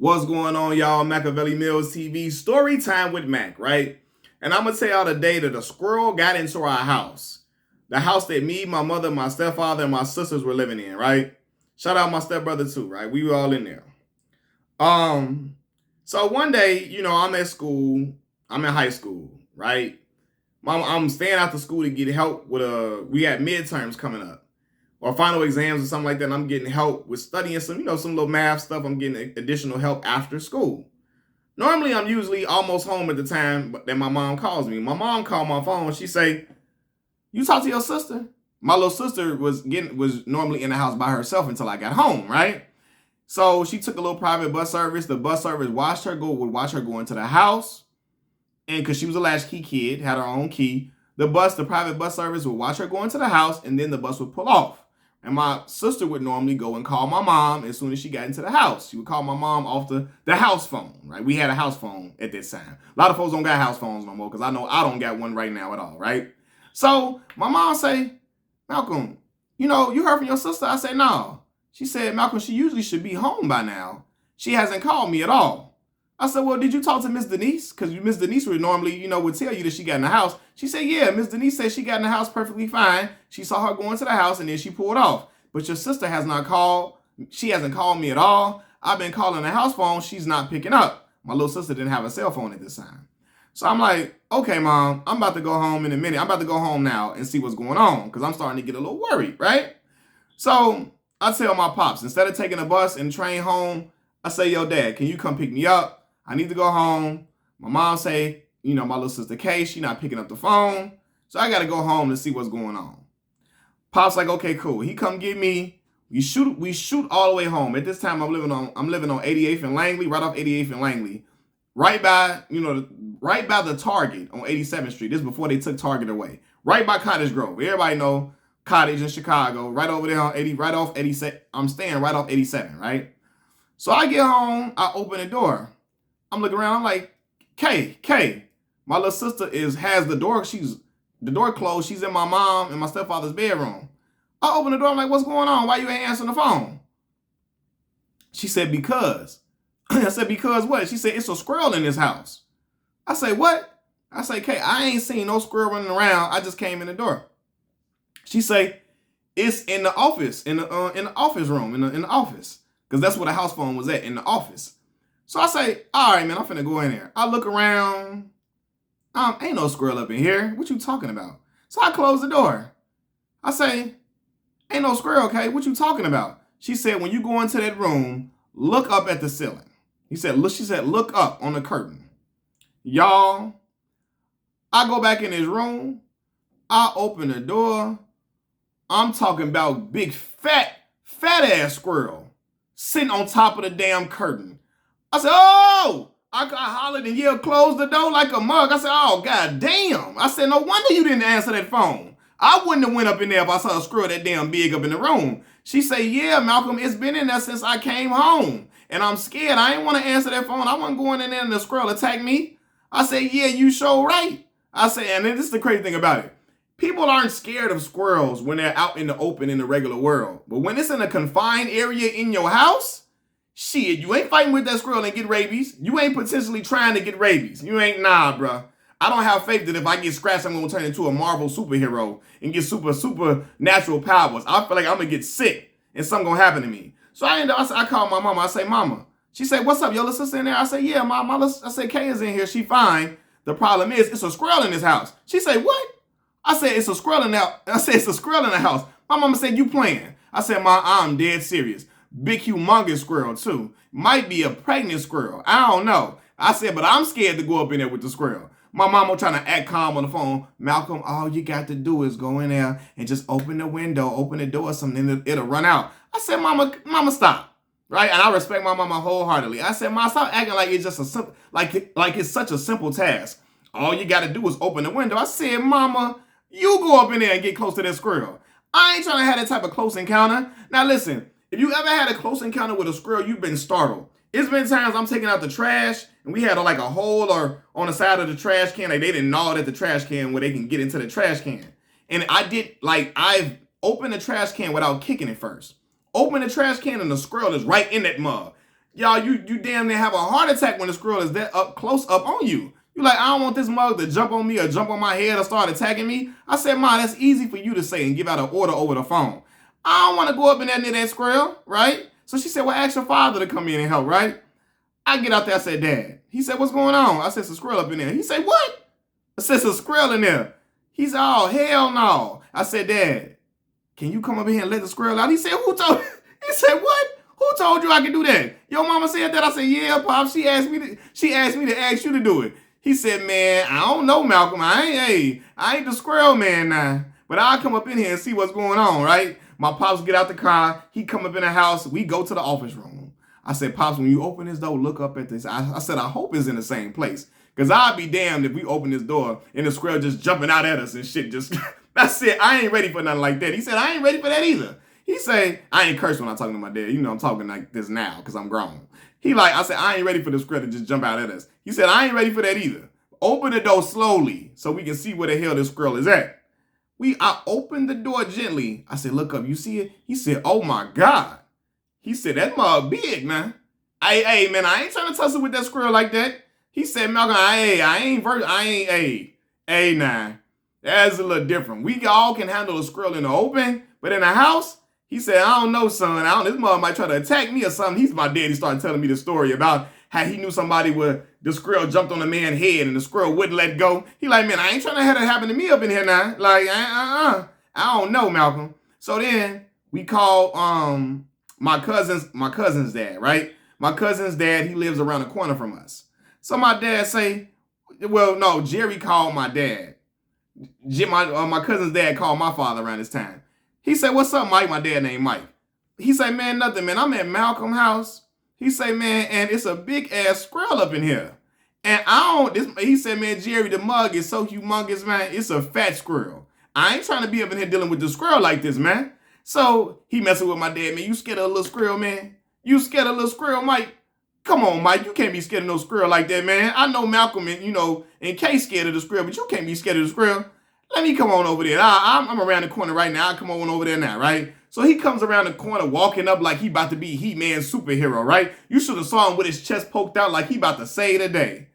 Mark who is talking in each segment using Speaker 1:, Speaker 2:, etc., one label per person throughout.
Speaker 1: What's going on, y'all? Machiavelli Mills TV, story time with Mac, right? And I'm going to tell y'all the day that a squirrel got into our house. The house that me, my mother, my stepfather, and my sisters were living in, right? Shout out my stepbrother too, right? We were all in there. So one day, I'm at school. I'm in high school, right? I'm staying after school to get help with we had midterms coming up or final exams or something like that. And I'm getting help with studying some little math stuff. I'm getting additional help after school. Normally, I'm usually almost home at the time that my mom calls me. My mom called my phone. She say, "You talk to your sister?" My little sister was normally in the house by herself until I got home, right? So she took a little private bus service. The bus service would watch her go into the house. And because she was a latchkey kid, had her own key, the private bus service would watch her go into the house, and then the bus would pull off. And my sister would normally go and call my mom as soon as she got into the house. She would call my mom off the house phone, right? We had a house phone at this time. A lot of folks don't got house phones no more because I know I don't got one right now at all, right? So my mom say, "Malcolm, you heard from your sister?" I say, "No." She said, "Malcolm, she usually should be home by now. She hasn't called me at all." I said, "Well, did you talk to Miss Denise? Because Miss Denise would normally, would tell you that she got in the house." She said, "Yeah, Miss Denise said she got in the house perfectly fine. She saw her go into the house and then she pulled off. But your sister has not called. She hasn't called me at all. I've been calling the house phone. She's not picking up." My little sister didn't have a cell phone at this time. So I'm like, "Okay, Mom, I'm about to go home in a minute. I'm about to go home now and see what's going on because I'm starting to get a little worried, right?" So I tell my pops, instead of taking a bus and train home, I say, "Yo, Dad, can you come pick me up? I need to go home." My mom say, my little sister Kay, she not picking up the phone. So I got to go home to see what's going on. Pop's like, "Okay, cool." He come get me. We shoot all the way home. At this time, I'm living on 88th and Langley, right off 88th and Langley. Right by the Target on 87th Street. This is before they took Target away. Right by Cottage Grove. Everybody know Cottage in Chicago. Right over there on 80, right off 87. I'm staying right off 87, right? So I get home, I open the door. I'm looking around, I'm like, Kay, my little sister has the door closed. She's in my mom and my stepfather's bedroom. I open the door, I'm like, "What's going on? Why you ain't answering the phone?" She said, "Because." I said, "Because what?" She said, "It's a squirrel in this house." I say, "What?" I say, "Kay, I ain't seen no squirrel running around. I just came in the door." She say, "It's in the office, in the office room, in the office." Because that's where the house phone was at, in the office. So I say, "All right, man, I'm finna go in there." I look around. Ain't no squirrel up in here. What you talking about? So I close the door. I say, "Ain't no squirrel, okay? What you talking about?" She said, "When you go into that room, look up at the ceiling." She said, "Look up on the curtain." Y'all, I go back in this room. I open the door. I'm talking about big, fat ass squirrel sitting on top of the damn curtain. I said, "Oh!" I hollered and yelled, "Close the door," like a mug. I said, "Oh, god damn." I said, "No wonder you didn't answer that phone. I wouldn't have went up in there if I saw a squirrel that damn big up in the room." She said, "Yeah, Malcolm, it's been in there since I came home. And I'm scared. I ain't want to answer that phone. I wasn't going in there and the squirrel attacked me." I said, "Yeah, you sure right." I said, and this is the crazy thing about it. People aren't scared of squirrels when they're out in the open in the regular world. But when it's in a confined area in your house, shit, you ain't fighting with that squirrel and get rabies. You ain't potentially trying to get rabies. You ain't, nah, bruh. I don't have faith that if I get scratched, I'm going to turn into a Marvel superhero and get super natural powers. I feel like I'm going to get sick and something going to happen to me. So I call my mama. I say, "Mama." She said, "What's up? Your little sister in there?" I say, "Yeah, I said, Kay is in here. She fine. The problem is, it's a squirrel in this house." She said, "What?" I said, "It's a squirrel in there." I said, "It's a squirrel in the house." My mama said, "You playing." I said, "Ma, I'm dead serious. Big, humongous squirrel, too. Might be a pregnant squirrel. I don't know." I said, "But I'm scared to go up in there with the squirrel." My mama trying to act calm on the phone. "Malcolm, all you got to do is go in there and just open the window, open the door or something, and it'll run out." I said, Mama, stop. Right? And I respect my mama wholeheartedly. I said, "Ma, stop acting like it's just a simple, like it's such a simple task. All you got to do is open the window." I said, "Mama, you go up in there and get close to that squirrel. I ain't trying to have that type of close encounter." Now listen, if you ever had a close encounter with a squirrel, you've been startled. It's been times I'm taking out the trash and we had a hole or on the side of the trash can. Like they didn't gnaw it at the trash can where they can get into the trash can. And I've opened the trash can without kicking it first. Open the trash can and the squirrel is right in that mug. Y'all, you damn near have a heart attack when the squirrel is that up close up on you. You like, I don't want this mug to jump on me or jump on my head or start attacking me. I said, Ma, that's easy for you to say and give out an order over the phone. I don't want to go up in there near that squirrel, right? So she said, well, ask your father to come in and help, right? I get out there, I said, Dad. He said, what's going on? I said, it's a squirrel up in there. He said, what? I said, it's a squirrel in there. He said, oh, hell no. I said, Dad, can you come up here and let the squirrel out? He said, who told? He said, what? Who told you I could do that? Your mama said that? I said, yeah, Pop. She asked me to ask you to do it. He said, man, I don't know, Malcolm. I ain't the squirrel man now. But I'll come up in here and see what's going on, right? My pops get out the car. He come up in the house. We go to the office room. I said, Pops, when you open this door, look up at this. I said, I hope it's in the same place. Because I'd be damned if we open this door and the squirrel just jumping out at us and shit. Just that's it. I ain't ready for nothing like that. He said, I ain't ready for that either. He say, I ain't cursed when I'm talking to my dad. You know I'm talking like this now because I'm grown. I said, I ain't ready for the squirrel to just jump out at us. He said, I ain't ready for that either. Open the door slowly so we can see where the hell this squirrel is at. I opened the door gently. I said, look up, you see it? He said, oh my God. He said, that mug big, man. Hey, man, I ain't trying to tussle with that squirrel like that. He said, Malcolm, hey, nah. That's a little different. We all can handle a squirrel in the open, but in the house, he said, I don't know, son. This mother might try to attack me or something. He's my dad. He started telling me the story about how he knew somebody where the squirrel jumped on the man's head and the squirrel wouldn't let go. He like, man, I ain't trying to have that happen to me up in here now. Like, I don't know, Malcolm. So then we call my cousin's dad, right? My cousin's dad, he lives around the corner from us. So my dad say, well, no, Jerry called my dad. My cousin's dad called my father around this time. He said, what's up, Mike? My dad named Mike. He said, man, nothing, man. I'm at Malcolm's house. He said, man, and it's a big ass squirrel up in here. And he said, man, Jerry, the mug is so humongous, man. It's a fat squirrel. I ain't trying to be up in here dealing with the squirrel like this, man. So he messing with my dad, man. You scared of a little squirrel, man? You scared of a little squirrel, Mike? Come on, Mike. You can't be scared of no squirrel like that, man. I know Malcolm and Kay scared of the squirrel, but you can't be scared of the squirrel. Let me come on over there. I'm around the corner right now. I'll come on over there now, right? So he comes around the corner walking up like he about to be He-Man superhero, right? You should have saw him with his chest poked out like he about to save the day.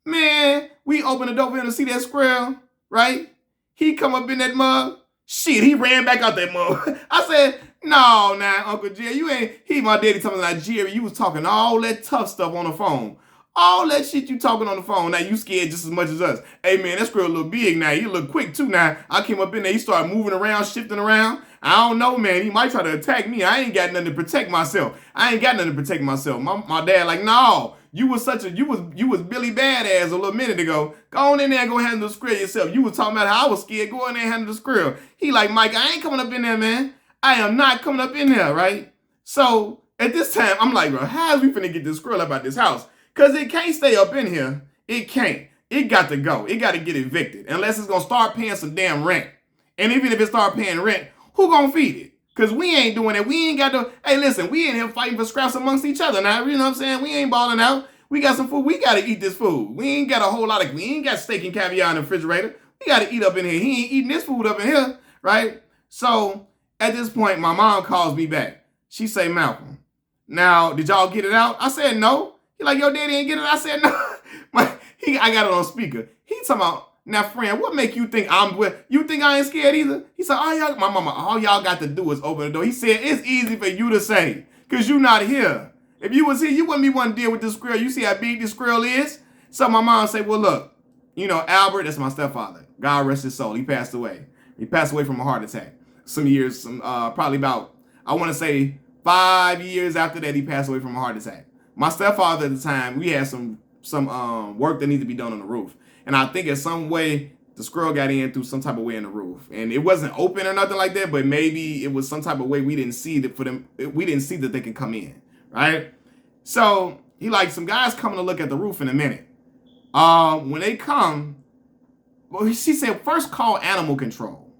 Speaker 1: Man, we open the door for him to see that squirrel, right? He come up in that mug. Shit, he ran back out that mug. I said, no, Uncle Jerry, you ain't. My daddy talking like, Jerry, you was talking all that tough stuff on the phone. All that shit you talking on the phone. Now you scared just as much as us. Hey, man, that squirrel look big now. He look quick, too, now. I came up in there. He started moving around, shifting around. I don't know, man. He might try to attack me. I ain't got nothing to protect myself. My dad like, no. You was Billy Badass a little minute ago. Go on in there and go handle the squirrel yourself. You was talking about how I was scared. Go in there and handle the squirrel. He like, Mike, I ain't coming up in there, man. I am not coming up in there, right? So at this time, I'm like, bro, how is we finna get this squirrel up out this house? Because it can't stay up in here. It can't. It got to go. It got to get evicted. Unless it's going to start paying some damn rent. And even if it start paying rent, who going to feed it? Because we ain't doing it. We ain't got to. Hey, listen, we in here fighting for scraps amongst each other now. You know what I'm saying? We ain't balling out. We got some food. We got to eat this food. We ain't got a whole lot of. We ain't got steak and caviar in the refrigerator. We got to eat up in here. He ain't eating this food up in here. Right? So at this point, my mom calls me back. She say, Malcolm, now, did y'all get it out? I said, no. He like, your daddy ain't get it. I said, no. I got it on speaker. He talking about, now, friend, what make you think you think I ain't scared either? He said, all y'all got to do is open the door. He said, it's easy for you to say, because you not here. If you was here, you wouldn't be one to deal with this squirrel. You see how big this squirrel is? So my mom said, well, look, Albert, that's my stepfather. God rest his soul. He passed away. He passed away from a heart attack. Probably about, I want to say 5 years after that, he passed away from a heart attack. My stepfather at the time, we had some work that needed to be done on the roof. And I think in some way, the squirrel got in through some type of way in the roof. And it wasn't open or nothing like that, but maybe it was some type of way we didn't see that we didn't see that they could come in, right? So he like, some guys coming to look at the roof in a minute. When they come, well, she said, first call animal control.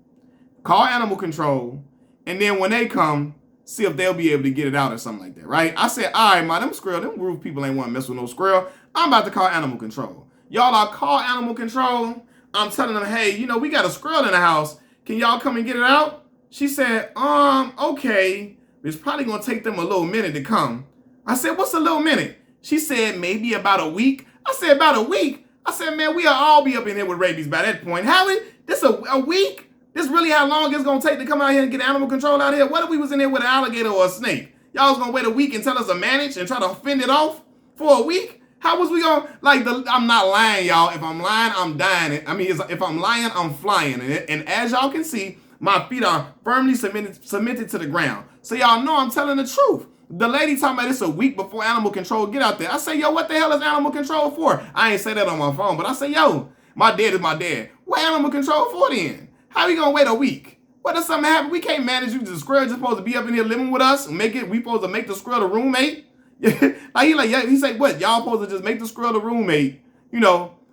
Speaker 1: Call animal control. And then when they come, see if they'll be able to get it out or something like that, right? I said, all right, them roof people ain't want to mess with no squirrel. I'm about to call animal control. Y'all, I call animal control. I'm telling them, hey, we got a squirrel in the house. Can y'all come and get it out? She said, okay. It's probably going to take them a little minute to come. I said, what's a little minute? She said, maybe about a week. I said, about a week? I said, man, we'll all be up in here with rabies by that point. Howie, this a week? This really how long it's going to take to come out here and get animal control out here? What if we was in here with an alligator or a snake? Y'all was going to wait a week and tell us to manage and try to fend it off for a week? How was we going to, I'm not lying, y'all. If I'm lying, I'm dying. I mean, if I'm lying, I'm flying. And as y'all can see, my feet are firmly cemented to the ground. So y'all know I'm telling the truth. The lady talking about it's a week before animal control get out there. I say, yo, what the hell is animal control for? I ain't say that on my phone, but I say, yo, my dad is my dad. What animal control for then? How we gonna wait a week? What if something happen? We can't manage you. The squirrel just supposed to be up in here living with us and we supposed to make the squirrel the roommate? He say, what? Y'all supposed to just make the squirrel the roommate,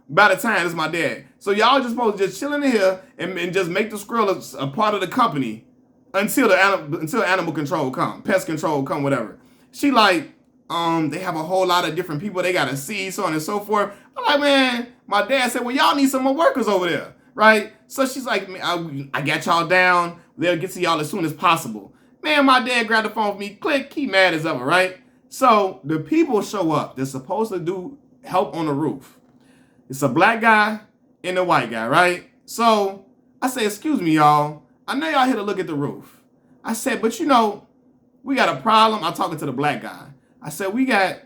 Speaker 1: by the time it's my dad. So y'all just supposed to just chill in here and just make the squirrel a part of the company until animal control come, pest control come, whatever. She like, they have a whole lot of different people they gotta see, so on and so forth. I'm like, man, my dad said, well, y'all need some more workers over there, right? So she's like, I got y'all down. They'll get to y'all as soon as possible. Man, my dad grabbed the phone for me. Click, he mad as ever, right? So the people show up. They're supposed to do help on the roof. It's a black guy and a white guy, right? So I say, excuse me, y'all. I know y'all here to look at the roof. I said, but we got a problem. I'm talking to the black guy. I said, we got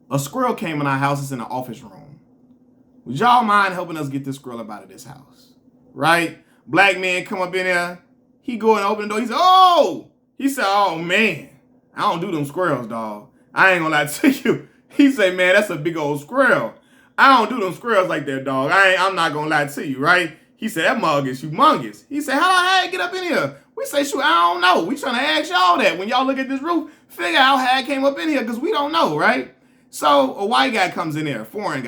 Speaker 1: a squirrel came in our house. It's in the office room. Would y'all mind helping us get this squirrel up out of this house? Right? Black man come up in there. He go and open the door. He said, oh! He said, oh, man. I don't do them squirrels, dog. I ain't gonna lie to you. He said, man, that's a big old squirrel. I don't do them squirrels like that, dog. I'm not gonna lie to you, right? He said, that mug is humongous. He said, how did I get up in here? We say, shoot, I don't know. We trying to ask y'all that. When y'all look at this roof, figure out how it came up in here, because we don't know, right? So a white guy comes in there, foreign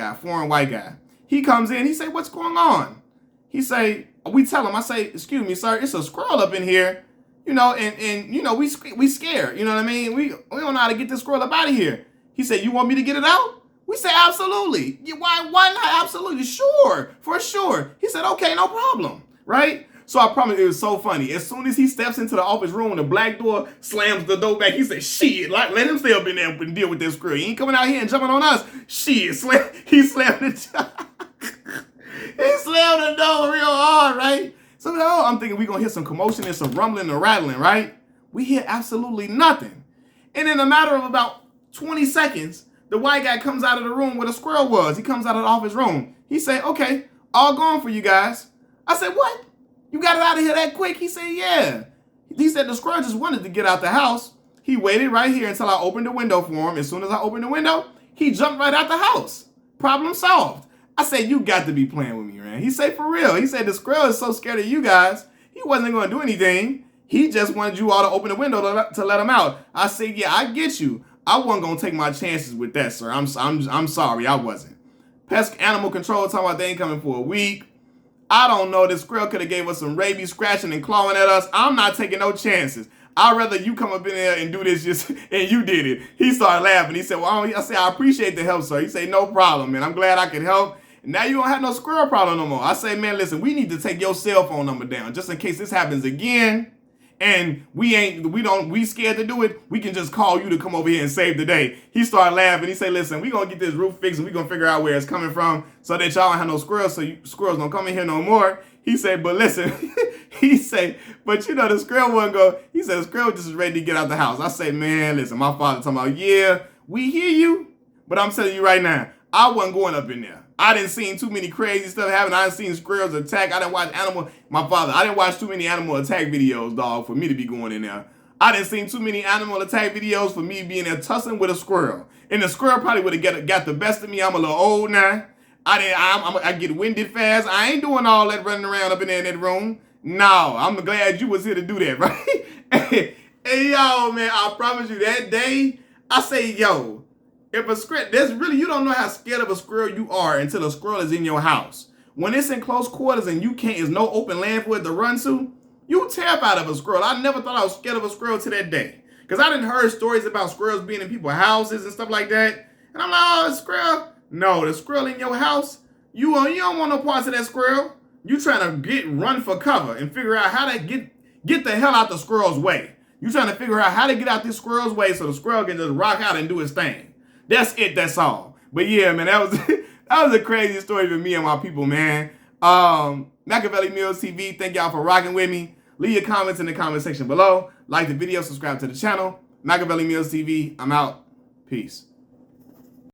Speaker 1: white guy. He comes in, he say, what's going on? He say, we tell him, I say, excuse me, sir, it's a squirrel up in here, and we scared, you know what I mean? We don't know how to get this squirrel up out of here. He said, you want me to get it out? We said, absolutely. Why not? Absolutely. Sure. For sure. He said, okay, no problem. Right? So I promise it was so funny. As soon as he steps into the office room, the black door slams the door back. He said, shit, let him stay up in there and deal with this squirrel. He ain't coming out here and jumping on us. Shit, he slammed the he slammed the door real hard, right? So I'm thinking we're going to hear some commotion and some rumbling and rattling, right? We hear absolutely nothing. And in a matter of about 20 seconds, the white guy comes out of the room where the squirrel was. He comes out of the office room. He said, okay, all gone for you guys. I said, what? You got it out of here that quick? He said, yeah. He said the squirrel just wanted to get out the house. He waited right here until I opened the window for him. As soon as I opened the window, he jumped right out the house. Problem solved. I said, you got to be playing with me, man. He said, for real. He said, the squirrel is so scared of you guys, he wasn't going to do anything. He just wanted you all to open the window to let him out. I said, yeah, I get you. I wasn't going to take my chances with that, sir. I'm sorry, I wasn't. Pest animal control talking about they ain't coming for a week. I don't know. This squirrel could have gave us some rabies, scratching and clawing at us. I'm not taking no chances. I'd rather you come up in there and do this and you did it. He started laughing. He said, well, I said, I appreciate the help, sir. He said, no problem, man. I'm glad I could help. And now you don't have no squirrel problem no more. I say, man, listen, we need to take your cell phone number down just in case this happens again. And we scared to do it. We can just call you to come over here and save the day. He started laughing. He said, listen, we gonna get this roof fixed and we gonna figure out where it's coming from so that y'all don't have no squirrels, so squirrels don't come in here no more. He said, but listen, he said, but the squirrel wouldn't go. He said, the squirrel just is ready to get out the house. I say, man, listen, my father talking about, yeah, we hear you, but I'm telling you right now, I wasn't going up in there. I didn't see too many crazy stuff happen. I didn't see squirrels attack. I didn't watch I didn't watch too many animal attack videos, dog, for me to be going in there. I didn't see too many animal attack videos for me being there tussling with a squirrel. And the squirrel probably would have got the best of me. I'm a little old now. I get winded fast. I ain't doing all that running around up in there in that room. No, I'm glad you was here to do that, right? Hey, yo, man, I promise you that day, I say, yo, if a squirrel, you don't know how scared of a squirrel you are until a squirrel is in your house. When it's in close quarters and there's no open land for it to run to, you terrified of a squirrel. I never thought I was scared of a squirrel to that day. Because I didn't heard stories about squirrels being in people's houses and stuff like that. And I'm like, oh, a squirrel? No, the squirrel in your house, you don't want no parts of that squirrel. You trying to run for cover and figure out how to get the hell out the squirrel's way. You trying to figure out how to get out this squirrel's way so the squirrel can just rock out and do his thing. That's it. That's all. But yeah, man, that was that was a crazy story for me and my people, man. Machiavelli Mills TV. Thank y'all for rocking with me. Leave your comments in the comment section below. Like the video, subscribe to the channel. Machiavelli Mills TV. I'm out. Peace.